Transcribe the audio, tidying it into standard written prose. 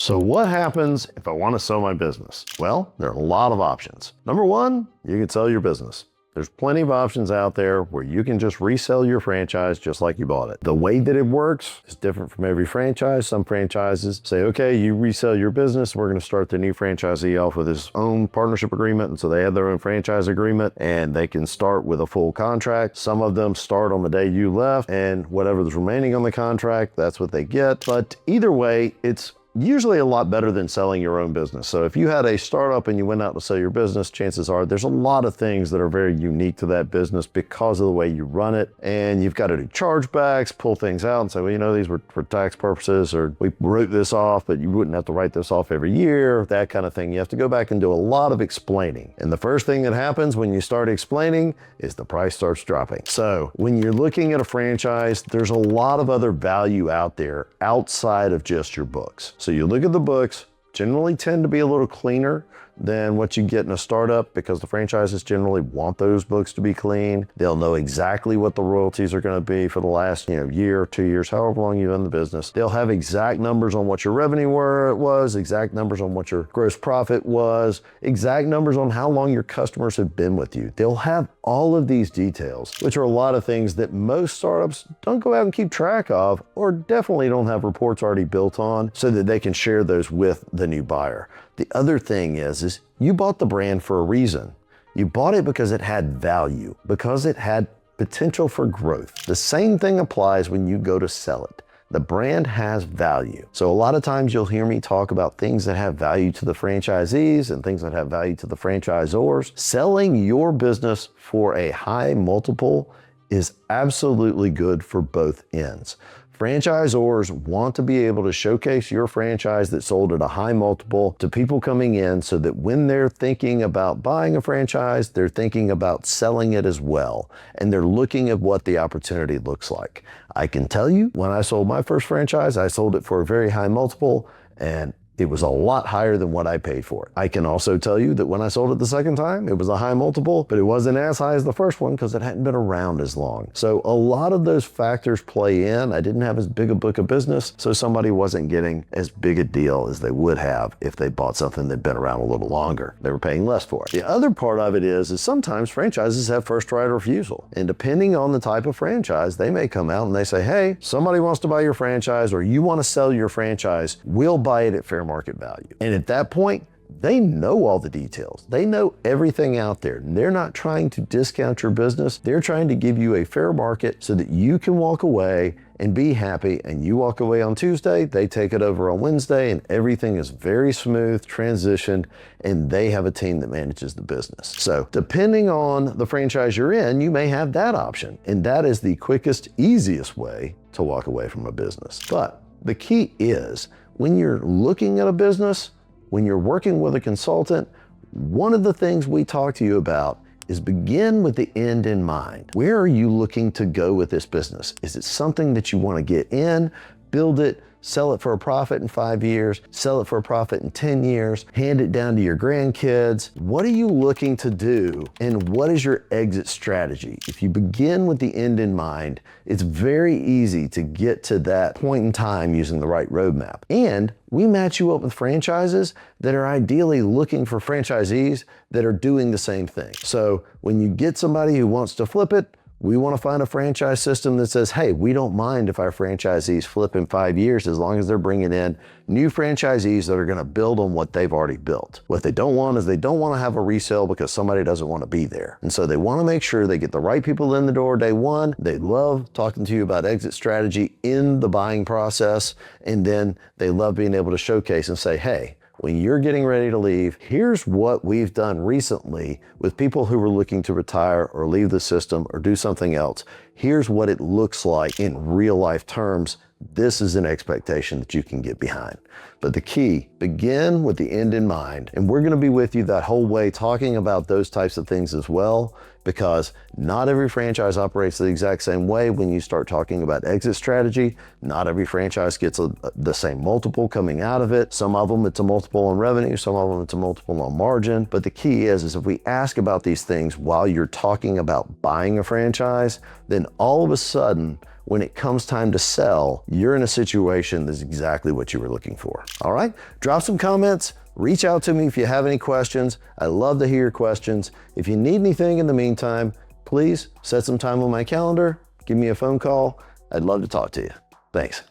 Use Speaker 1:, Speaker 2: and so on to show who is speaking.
Speaker 1: So what happens if I want to sell my business? Well, there are a lot of options. Number one, you can sell your business. There's plenty of options out there where you can just resell your franchise just like you bought it. The way that it works is different from every franchise. Some franchises say, okay, you resell your business, we're going to start the new franchisee off with his own partnership agreement. And so they have their own franchise agreement and they can start with a full contract. Some of them start on the day you left and whatever's remaining on the contract, that's what they get. But either way, it's usually a lot better than selling your own business. So if you had a startup and you went out to sell your business, chances are there's a lot of things that are very unique to that business because of the way you run it. And you've got to do chargebacks, pull things out and say, well, you know, these were for tax purposes, or we wrote this off, but you wouldn't have to write this off every year, that kind of thing. You have to go back and do a lot of explaining. And the first thing that happens when you start explaining is the price starts dropping. So when you're looking at a franchise, there's a lot of other value out there outside of just your books. So you look at the books, generally tend to be a little cleaner than what you get in a startup because the franchises generally want those books to be clean. They'll know exactly what the royalties are going to be for the last year, 2 years, however long you've been in the business. They'll have exact numbers on what your revenue was, exact numbers on what your gross profit was, exact numbers on how long your customers have been with you. They'll have all of these details, which are a lot of things that most startups don't go out and keep track of, or definitely don't have reports already built on so that they can share those with the new buyer. The other thing is you bought the brand for a reason. You bought it because it had value, because it had potential for growth. The same thing applies when you go to sell it. The brand has value. So a lot of times you'll hear me talk about things that have value to the franchisees and things that have value to the franchisors. Selling your business for a high multiple is absolutely good for both ends. Franchisors want to be able to showcase your franchise that sold at a high multiple to people coming in so that when they're thinking about buying a franchise, they're thinking about selling it as well. And they're looking at what the opportunity looks like. I can tell you, when I sold my first franchise, I sold it for a very high multiple and it was a lot higher than what I paid for it. I can also tell you that when I sold it the second time, it was a high multiple, but it wasn't as high as the first one because it hadn't been around as long. So a lot of those factors play in. I didn't have as big a book of business, so somebody wasn't getting as big a deal as they would have if they bought something that'd been around a little longer. They were paying less for it. The other part of it is sometimes franchises have first right of refusal. And depending on the type of franchise, they may come out and they say, hey, somebody wants to buy your franchise or you want to sell your franchise, we'll buy it at fair market value. And at that point, they know all the details. They know everything out there. They're not trying to discount your business. They're trying to give you a fair market so that you can walk away and be happy. And you walk away on Tuesday, they take it over on Wednesday, and everything is very smooth, transitioned, and they have a team that manages the business. So depending on the franchise you're in, you may have that option. And that is the quickest, easiest way to walk away from a business. But the key is, when you're looking at a business, when you're working with a consultant, one of the things we talk to you about is begin with the end in mind. Where are you looking to go with this business? Is it something that you want to get in, build it, sell it for a profit in 5 years, sell it for a profit in 10 years, hand it down to your grandkids? What are you looking to do, and what is your exit strategy? If you begin with the end in mind, it's very easy to get to that point in time using the right roadmap. And we match you up with franchises that are ideally looking for franchisees that are doing the same thing. So when you get somebody who wants to flip it, we want to find a franchise system that says, hey, we don't mind if our franchisees flip in 5 years as long as they're bringing in new franchisees that are going to build on what they've already built. What they don't want is they don't want to have a resale because somebody doesn't want to be there. And so they want to make sure they get the right people in the door day one. They love talking to you about exit strategy in the buying process. And then they love being able to showcase and say, hey, when you're getting ready to leave, here's what we've done recently with people who are looking to retire or leave the system or do something else. Here's what it looks like in real life terms. This is an expectation that you can get behind. But the key, begin with the end in mind. And we're going to be with you that whole way talking about those types of things as well, because not every franchise operates the exact same way when you start talking about exit strategy. Not every franchise gets the same multiple coming out of it. Some of them it's a multiple on revenue, some of them it's a multiple on margin. But the key is if we ask about these things while you're talking about buying a franchise, then all of a sudden when it comes time to sell, you're in a situation that's exactly what you were looking for. All right, drop some comments, reach out to me if you have any questions. I love to hear your questions. If you need anything in the meantime, please set some time on my calendar, give me a phone call. I'd love to talk to you. Thanks.